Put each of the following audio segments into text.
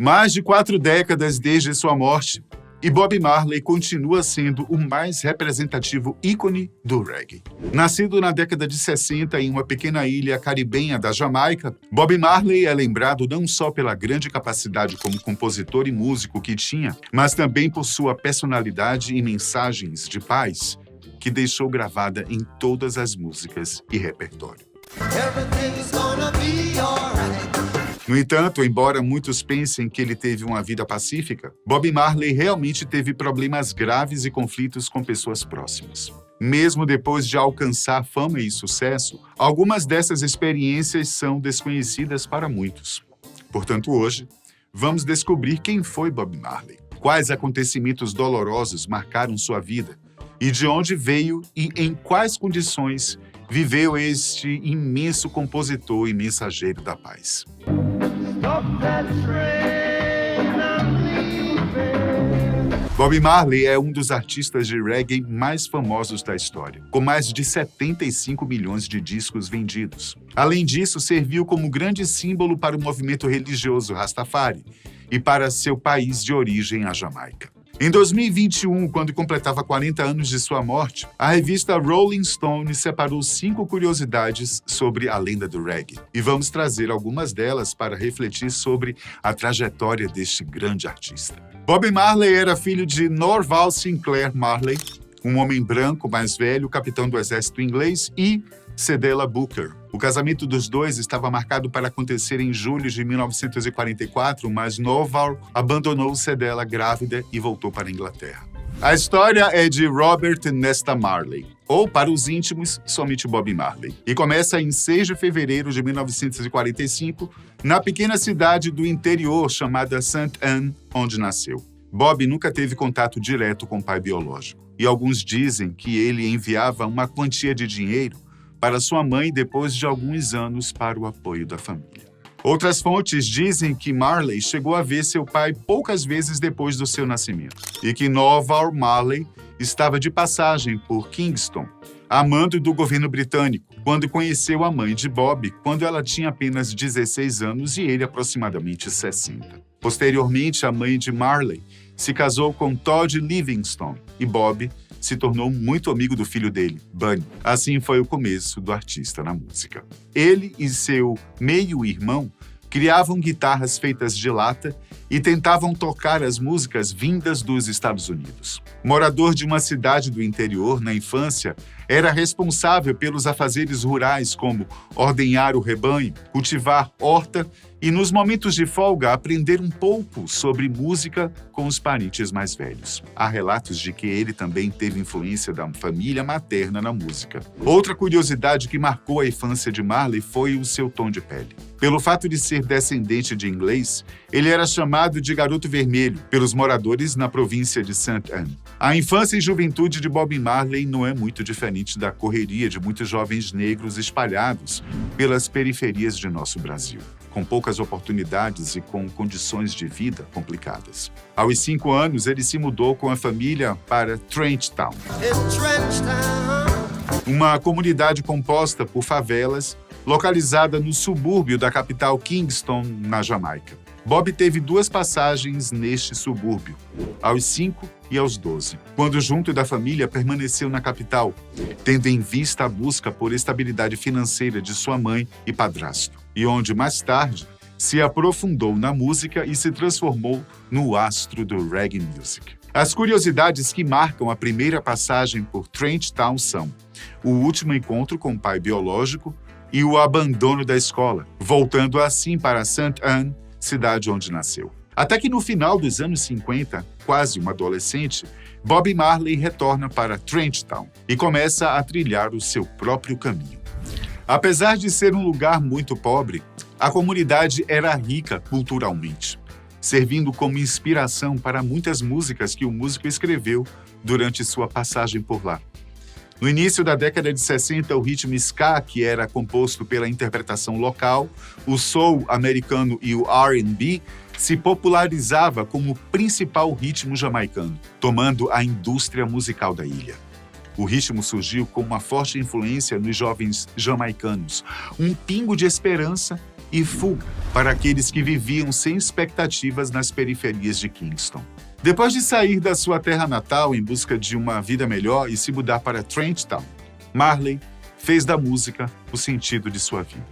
Mais de 4 décadas desde sua morte, e Bob Marley continua sendo o mais representativo ícone do reggae. Nascido na década de 60 em uma pequena ilha caribenha da Jamaica, Bob Marley é lembrado não só pela grande capacidade como compositor e músico que tinha, mas também por sua personalidade e mensagens de paz, que deixou gravada em todas as músicas e repertório. No entanto, embora muitos pensem que ele teve uma vida pacífica, Bob Marley realmente teve problemas graves e conflitos com pessoas próximas. Mesmo depois de alcançar fama e sucesso, algumas dessas experiências são desconhecidas para muitos. Portanto, hoje, vamos descobrir quem foi Bob Marley, quais acontecimentos dolorosos marcaram sua vida e de onde veio e em quais condições viveu este imenso compositor e mensageiro da paz. Bob Marley é um dos artistas de reggae mais famosos da história, com mais de 75 milhões de discos vendidos. Além disso, serviu como grande símbolo para o movimento religioso Rastafari e para seu país de origem, a Jamaica. Em 2021, quando completava 40 anos de sua morte, a revista Rolling Stone separou 5 curiosidades sobre a lenda do reggae. E vamos trazer algumas delas para refletir sobre a trajetória deste grande artista. Bob Marley era filho de Norval Sinclair Marley, um homem branco mais velho, capitão do exército inglês, e Cedella Booker. O casamento dos dois estava marcado para acontecer em julho de 1944, mas Norval abandonou Cedella grávida e voltou para a Inglaterra. A história é de Robert Nesta Marley, ou, para os íntimos, somente Bob Marley, e começa em 6 de fevereiro de 1945, na pequena cidade do interior chamada St. Anne, onde nasceu. Bob nunca teve contato direto com o pai biológico, e alguns dizem que ele enviava uma quantia de dinheiro para sua mãe depois de alguns anos para o apoio da família. Outras fontes dizem que Marley chegou a ver seu pai poucas vezes depois do seu nascimento e que Norval Marley estava de passagem por Kingston, a mando do governo britânico, quando conheceu a mãe de Bob quando ela tinha apenas 16 anos e ele aproximadamente 60. Posteriormente, a mãe de Marley se casou com Todd Livingstone e Bob se tornou muito amigo do filho dele, Bunny. Assim foi o começo do artista na música. Ele e seu meio-irmão criavam guitarras feitas de lata e tentavam tocar as músicas vindas dos Estados Unidos. Morador de uma cidade do interior, na infância, era responsável pelos afazeres rurais como ordenhar o rebanho, cultivar horta e, nos momentos de folga, aprender um pouco sobre música com os parentes mais velhos. Há relatos de que ele também teve influência da família materna na música. Outra curiosidade que marcou a infância de Marley foi o seu tom de pele. Pelo fato de ser descendente de inglês, ele era chamado de Garoto Vermelho pelos moradores na província de St. Anne. A infância e juventude de Bob Marley não é muito diferente da correria de muitos jovens negros espalhados pelas periferias de nosso Brasil, com poucas oportunidades e com condições de vida complicadas. Aos 5 anos, ele se mudou com a família para Trench Town, uma comunidade composta por favelas, localizada no subúrbio da capital Kingston, na Jamaica. Bob teve 2 passagens neste subúrbio, aos 5 e aos 12, quando, junto da família, permaneceu na capital, tendo em vista a busca por estabilidade financeira de sua mãe e padrasto, e onde, mais tarde, se aprofundou na música e se transformou no astro do reggae music. As curiosidades que marcam a primeira passagem por Trench Town são o último encontro com o pai biológico e o abandono da escola, voltando assim para St. Anne, cidade onde nasceu. Até que no final dos anos 50, quase um adolescente, Bob Marley retorna para Trench Town e começa a trilhar o seu próprio caminho. Apesar de ser um lugar muito pobre, a comunidade era rica culturalmente, servindo como inspiração para muitas músicas que o músico escreveu durante sua passagem por lá. No início da década de 60, o ritmo ska, que era composto pela interpretação local, o soul americano e o R&B, se popularizava como principal ritmo jamaicano, tomando a indústria musical da ilha. O ritmo surgiu com uma forte influência nos jovens jamaicanos, um pingo de esperança e fuga para aqueles que viviam sem expectativas nas periferias de Kingston. Depois de sair da sua terra natal em busca de uma vida melhor e se mudar para Trenchtown, Marley fez da música o sentido de sua vida.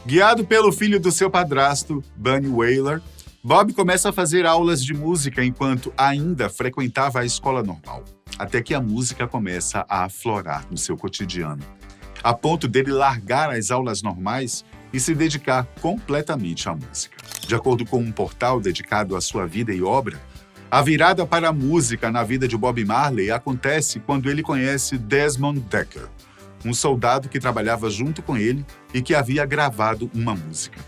Guiado pelo filho do seu padrasto, Bunny Wailer, Bob começa a fazer aulas de música enquanto ainda frequentava a escola normal, até que a música começa a aflorar no seu cotidiano, a ponto dele largar as aulas normais e se dedicar completamente à música. De acordo com um portal dedicado à sua vida e obra, a virada para a música na vida de Bob Marley acontece quando ele conhece Desmond Dekker, um soldado que trabalhava junto com ele e que havia gravado uma música.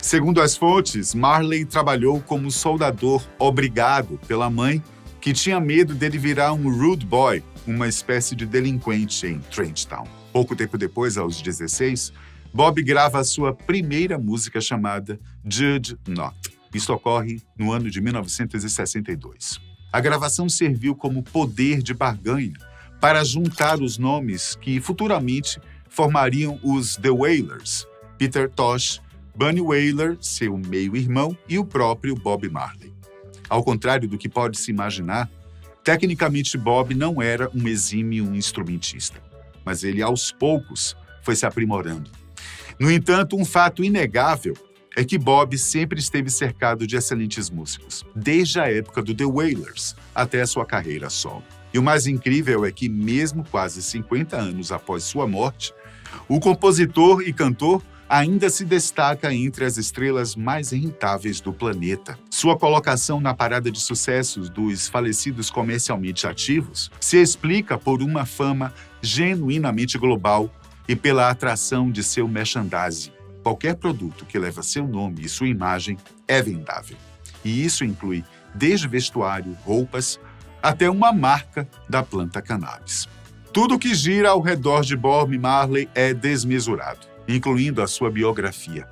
Segundo as fontes, Marley trabalhou como soldador obrigado pela mãe, que tinha medo dele virar um rude boy, uma espécie de delinquente em Trenchtown. Pouco tempo depois, aos 16, Bob grava a sua primeira música chamada Judge Not. Isso ocorre no ano de 1962. A gravação serviu como poder de barganha para juntar os nomes que futuramente formariam os The Wailers, Peter Tosh, Bunny Wailer, seu meio-irmão, e o próprio Bob Marley. Ao contrário do que pode se imaginar, tecnicamente Bob não era um exímio instrumentista, mas ele, aos poucos, foi se aprimorando. No entanto, um fato inegável é que Bob sempre esteve cercado de excelentes músicos, desde a época do The Wailers até a sua carreira solo. E o mais incrível é que, mesmo quase 50 anos após sua morte, o compositor e cantor ainda se destaca entre as estrelas mais rentáveis do planeta. Sua colocação na parada de sucessos dos falecidos comercialmente ativos se explica por uma fama genuinamente global e pela atração de seu merchandising. Qualquer produto que leva seu nome e sua imagem é vendável. E isso inclui desde vestuário, roupas, até uma marca da planta cannabis. Tudo que gira ao redor de Bob Marley é desmesurado, incluindo a sua biografia.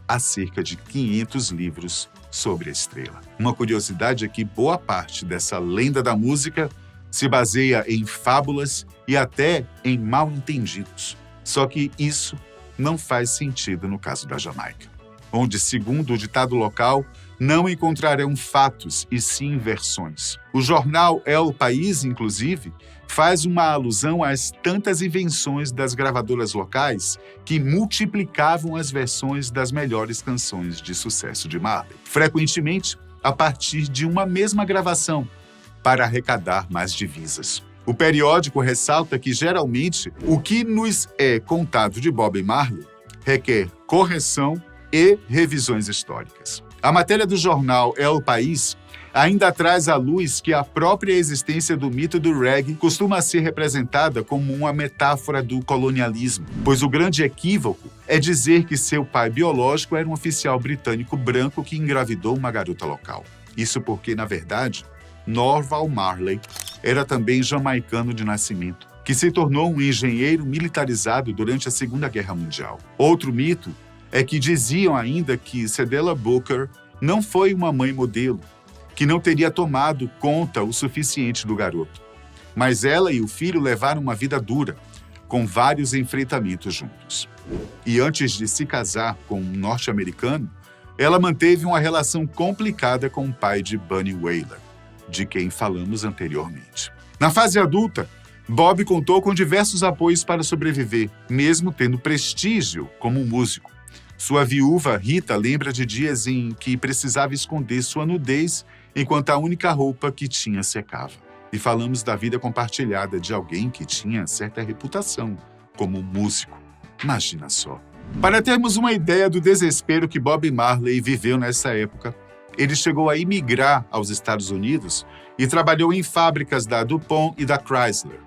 Há cerca de 500 livros sobre a estrela. Uma curiosidade é que boa parte dessa lenda da música se baseia em fábulas e até em mal-entendidos. Só que isso não faz sentido no caso da Jamaica, onde, segundo o ditado local, não encontrarão fatos e sim versões. O jornal El País, inclusive, faz uma alusão às tantas invenções das gravadoras locais que multiplicavam as versões das melhores canções de sucesso de Marley, frequentemente a partir de uma mesma gravação, para arrecadar mais divisas. O periódico ressalta que, geralmente, o que nos é contado de Bob Marley requer correção e revisões históricas. A matéria do jornal El País ainda traz à luz que a própria existência do mito do reggae costuma ser representada como uma metáfora do colonialismo, pois o grande equívoco é dizer que seu pai biológico era um oficial britânico branco que engravidou uma garota local. Isso porque, na verdade, Norval Marley era também jamaicano de nascimento, que se tornou um engenheiro militarizado durante a Segunda Guerra Mundial. Outro mito é que diziam ainda que Cedella Booker não foi uma mãe modelo, que não teria tomado conta o suficiente do garoto. Mas ela e o filho levaram uma vida dura, com vários enfrentamentos juntos. E antes de se casar com um norte-americano, ela manteve uma relação complicada com o pai de Bunny Wailer, de quem falamos anteriormente. Na fase adulta, Bob contou com diversos apoios para sobreviver, mesmo tendo prestígio como músico. Sua viúva, Rita, lembra de dias em que precisava esconder sua nudez enquanto a única roupa que tinha secava. E falamos da vida compartilhada de alguém que tinha certa reputação como músico. Imagina só. Para termos uma ideia do desespero que Bob Marley viveu nessa época, ele chegou a imigrar aos Estados Unidos e trabalhou em fábricas da DuPont e da Chrysler.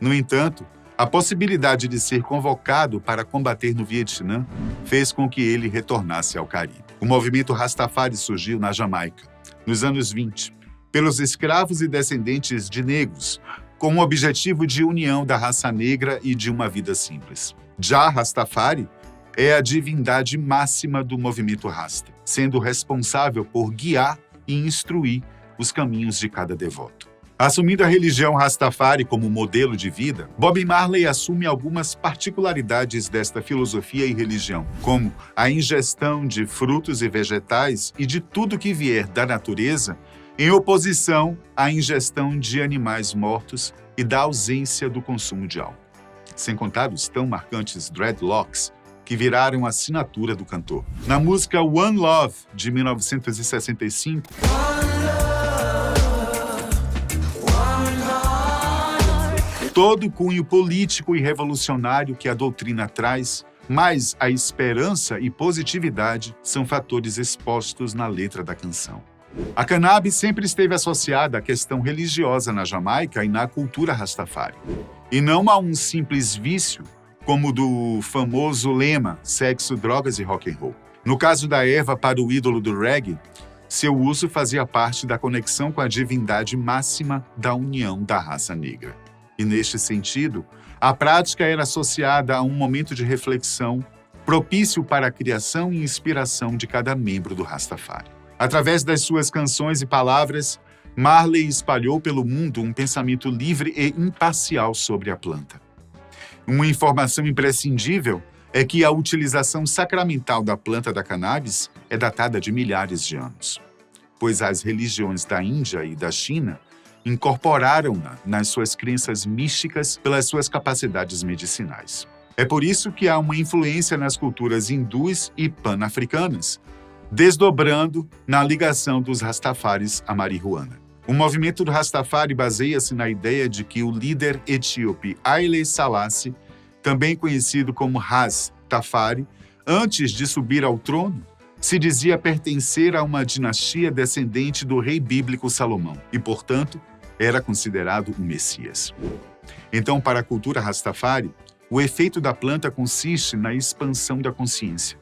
No entanto, a possibilidade de ser convocado para combater no Vietnã fez com que ele retornasse ao Caribe. O movimento Rastafari surgiu na Jamaica, nos anos 20, pelos escravos e descendentes de negros, com o objetivo de união da raça negra e de uma vida simples. Já Rastafari é a divindade máxima do movimento Rasta, sendo responsável por guiar e instruir os caminhos de cada devoto. Assumindo a religião Rastafari como modelo de vida, Bob Marley assume algumas particularidades desta filosofia e religião, como a ingestão de frutos e vegetais e de tudo que vier da natureza, em oposição à ingestão de animais mortos e da ausência do consumo de álcool. Sem contar os tão marcantes dreadlocks, que viraram a assinatura do cantor. Na música One Love, de 1965, todo o cunho político e revolucionário que a doutrina traz, mas a esperança e positividade são fatores expostos na letra da canção. A cannabis sempre esteve associada à questão religiosa na Jamaica e na cultura Rastafari, e não a um simples vício, como o do famoso lema sexo, drogas e rock and roll. No caso da erva para o ídolo do reggae, seu uso fazia parte da conexão com a divindade máxima da união da raça negra. E, neste sentido, a prática era associada a um momento de reflexão propício para a criação e inspiração de cada membro do Rastafari. Através das suas canções e palavras, Marley espalhou pelo mundo um pensamento livre e imparcial sobre a planta. Uma informação imprescindível é que a utilização sacramental da planta da cannabis é datada de milhares de anos, pois as religiões da Índia e da China incorporaram-na nas suas crenças místicas pelas suas capacidades medicinais. É por isso que há uma influência nas culturas hindus e pan-africanas, desdobrando na ligação dos Rastafaris à marihuana. O movimento do Rastafari baseia-se na ideia de que o líder etíope Haile Selassie, também conhecido como Ras Tafari, antes de subir ao trono, se dizia pertencer a uma dinastia descendente do rei bíblico Salomão e, portanto, era considerado o Messias. Então, para a cultura Rastafari, o efeito da planta consiste na expansão da consciência,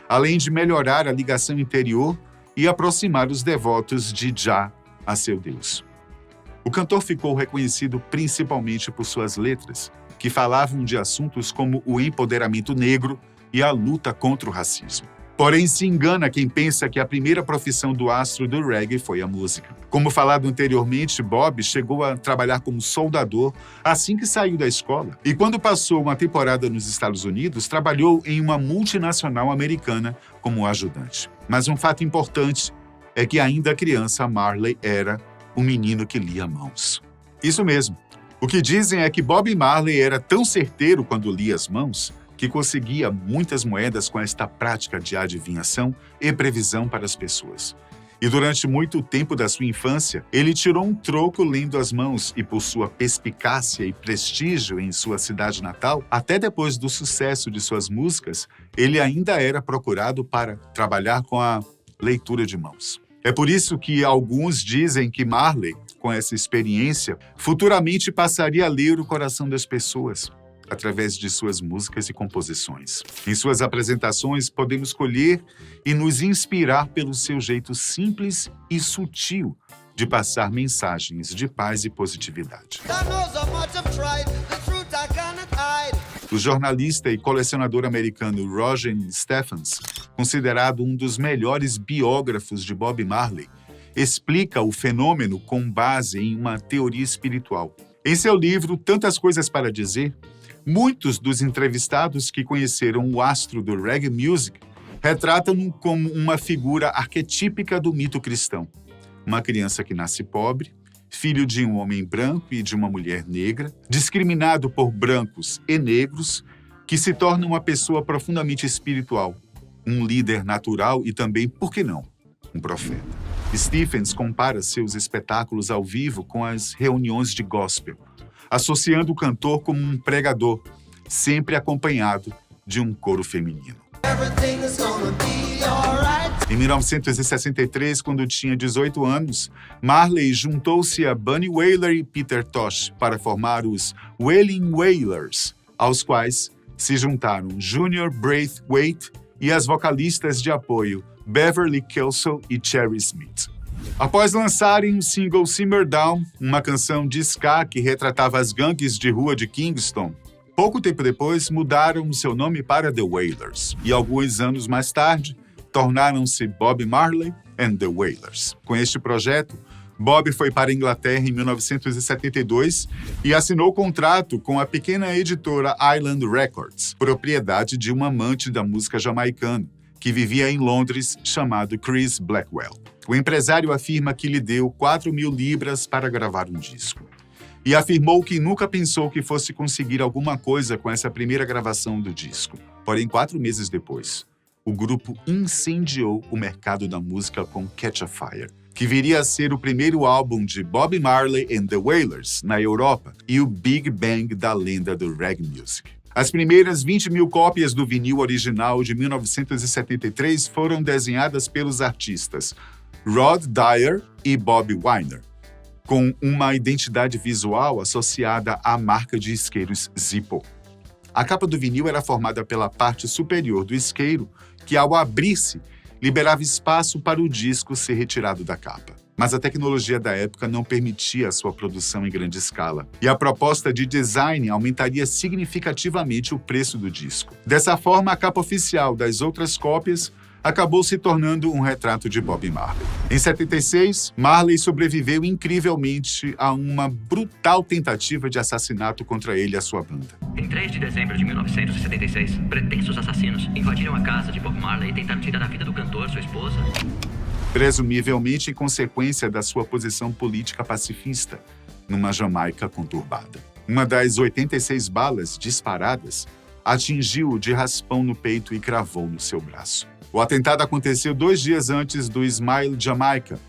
além de melhorar a ligação interior e aproximar os devotos de Jah a seu Deus. O cantor ficou reconhecido principalmente por suas letras, que falavam de assuntos como o empoderamento negro e a luta contra o racismo. Porém, se engana quem pensa que a primeira profissão do astro do reggae foi a música. Como falado anteriormente, Bob chegou a trabalhar como soldador assim que saiu da escola. E quando passou uma temporada nos Estados Unidos, trabalhou em uma multinacional americana como ajudante. Mas um fato importante é que ainda criança, Marley era um menino que lia mãos. Isso mesmo. O que dizem é que Bob Marley era tão certeiro quando lia as mãos que conseguia muitas moedas com esta prática de adivinhação e previsão para as pessoas. E durante muito tempo da sua infância, ele tirou um troco lendo as mãos e, por sua perspicácia e prestígio em sua cidade natal, até depois do sucesso de suas músicas, ele ainda era procurado para trabalhar com a leitura de mãos. É por isso que alguns dizem que Marley, com essa experiência, futuramente passaria a ler o coração das pessoas, através de suas músicas e composições. Em suas apresentações, podemos colher e nos inspirar pelo seu jeito simples e sutil de passar mensagens de paz e positividade. O jornalista e colecionador americano Roger Stephens, considerado um dos melhores biógrafos de Bob Marley, explica o fenômeno com base em uma teoria espiritual. Em seu livro Tantas Coisas para Dizer, muitos dos entrevistados que conheceram o astro do reggae music retratam-no como uma figura arquetípica do mito cristão. Uma criança que nasce pobre, filho de um homem branco e de uma mulher negra, discriminado por brancos e negros, que se torna uma pessoa profundamente espiritual, um líder natural e também, por que não, um profeta. Stephens compara seus espetáculos ao vivo com as reuniões de gospel, associando o cantor como um pregador, sempre acompanhado de um coro feminino. Em 1963, quando tinha 18 anos, Marley juntou-se a Bunny Wailer e Peter Tosh para formar os Wailing Wailers, aos quais se juntaram Junior Braithwaite e as vocalistas de apoio Beverly Kelso e Cherry Smith. Após lançarem o single Simmer Down, uma canção de ska que retratava as gangues de rua de Kingston, pouco tempo depois mudaram seu nome para The Wailers e alguns anos mais tarde tornaram-se Bob Marley and The Wailers. Com este projeto, Bob foi para a Inglaterra em 1972 e assinou contrato com a pequena editora Island Records, propriedade de um amante da música jamaicana, que vivia em Londres, chamado Chris Blackwell. O empresário afirma que lhe deu 4.000 libras para gravar um disco. E afirmou que nunca pensou que fosse conseguir alguma coisa com essa primeira gravação do disco. Porém, 4 meses depois, o grupo incendiou o mercado da música com Catch a Fire, que viria a ser o primeiro álbum de Bob Marley and the Wailers na Europa e o Big Bang da lenda do reggae music. As primeiras 20.000 cópias do vinil original de 1973 foram desenhadas pelos artistas Rod Dyer e Bob Weiner, com uma identidade visual associada à marca de isqueiros Zippo. A capa do vinil era formada pela parte superior do isqueiro, que ao abrir-se, liberava espaço para o disco ser retirado da capa. Mas a tecnologia da época não permitia a sua produção em grande escala, e a proposta de design aumentaria significativamente o preço do disco. Dessa forma, a capa oficial das outras cópias acabou se tornando um retrato de Bob Marley. Em 76, Marley sobreviveu incrivelmente a uma brutal tentativa de assassinato contra ele e a sua banda. Em 3 de dezembro de 1976, pretensos assassinos invadiram a casa de Bob Marley e tentaram tirar a vida do cantor, sua esposa. Presumivelmente em consequência da sua posição política pacifista, numa Jamaica conturbada. Uma das 86 balas disparadas atingiu-o de raspão no peito e cravou no seu braço. O atentado aconteceu 2 dias antes do Smile Jamaica,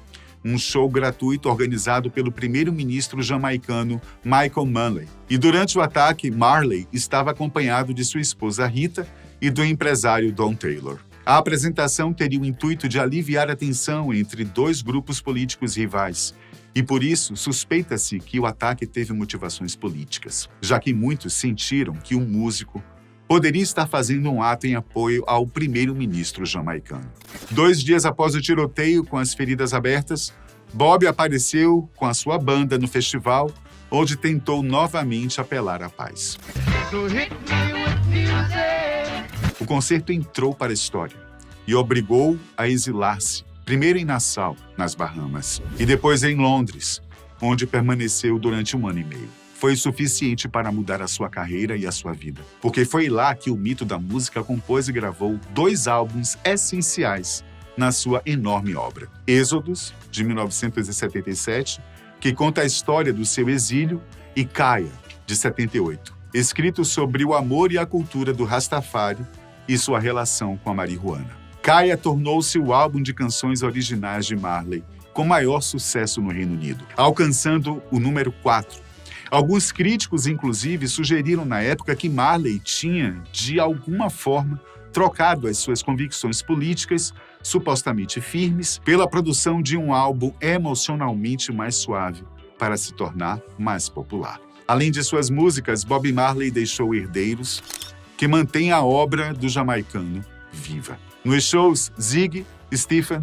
um show gratuito organizado pelo primeiro-ministro jamaicano Michael Manley. E durante o ataque, Marley estava acompanhado de sua esposa Rita e do empresário Don Taylor. A apresentação teria o intuito de aliviar a tensão entre 2 grupos políticos rivais, e por isso suspeita-se que o ataque teve motivações políticas, já que muitos sentiram que o músico poderia estar fazendo um ato em apoio ao primeiro-ministro jamaicano. 2 dias após o tiroteio, com as feridas abertas, Bob apareceu com a sua banda no festival, onde tentou novamente apelar à paz. O concerto entrou para a história e obrigou a exilar-se, primeiro em Nassau, nas Bahamas, e depois em Londres, onde permaneceu durante 1 ano e meio. Foi suficiente para mudar a sua carreira e a sua vida, porque foi lá que o mito da música compôs e gravou 2 álbuns essenciais na sua enorme obra. Êxodos, de 1977, que conta a história do seu exílio, e Kaya, de 78, escrito sobre o amor e a cultura do Rastafari e sua relação com a marihuana. Kaya tornou-se o álbum de canções originais de Marley com maior sucesso no Reino Unido, alcançando o número 4. Alguns críticos, inclusive, sugeriram na época que Marley tinha, de alguma forma, trocado as suas convicções políticas, supostamente firmes, pela produção de um álbum emocionalmente mais suave, para se tornar mais popular. Além de suas músicas, Bob Marley deixou herdeiros que mantêm a obra do jamaicano viva. Nos shows, Ziggy, Stephen,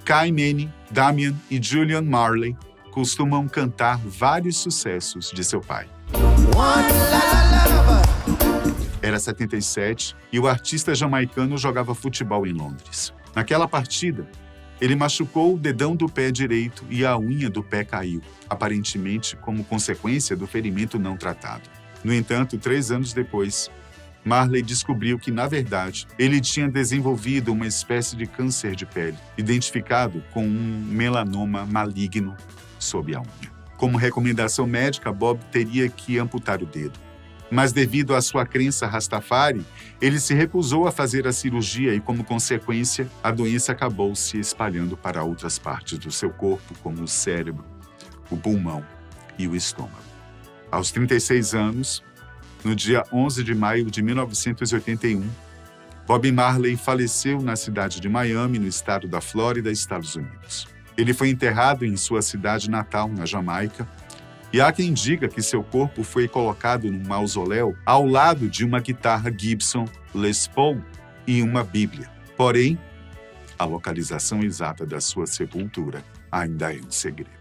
Kai Manning, Damian e Julian Marley costumam cantar vários sucessos de seu pai. Era 77 e o artista jamaicano jogava futebol em Londres. Naquela partida, ele machucou o dedão do pé direito e a unha do pé caiu, aparentemente como consequência do ferimento não tratado. No entanto, 3 anos depois, Marley descobriu que, na verdade, ele tinha desenvolvido uma espécie de câncer de pele, identificado com um melanoma maligno sob a unha. Como recomendação médica, Bob teria que amputar o dedo. Mas devido à sua crença Rastafari, ele se recusou a fazer a cirurgia e, como consequência, a doença acabou se espalhando para outras partes do seu corpo, como o cérebro, o pulmão e o estômago. Aos 36 anos, no dia 11 de maio de 1981, Bob Marley faleceu na cidade de Miami, no estado da Flórida, Estados Unidos. Ele foi enterrado em sua cidade natal, na Jamaica, e há quem diga que seu corpo foi colocado num mausoléu ao lado de uma guitarra Gibson Les Paul e uma Bíblia. Porém, a localização exata da sua sepultura ainda é um segredo.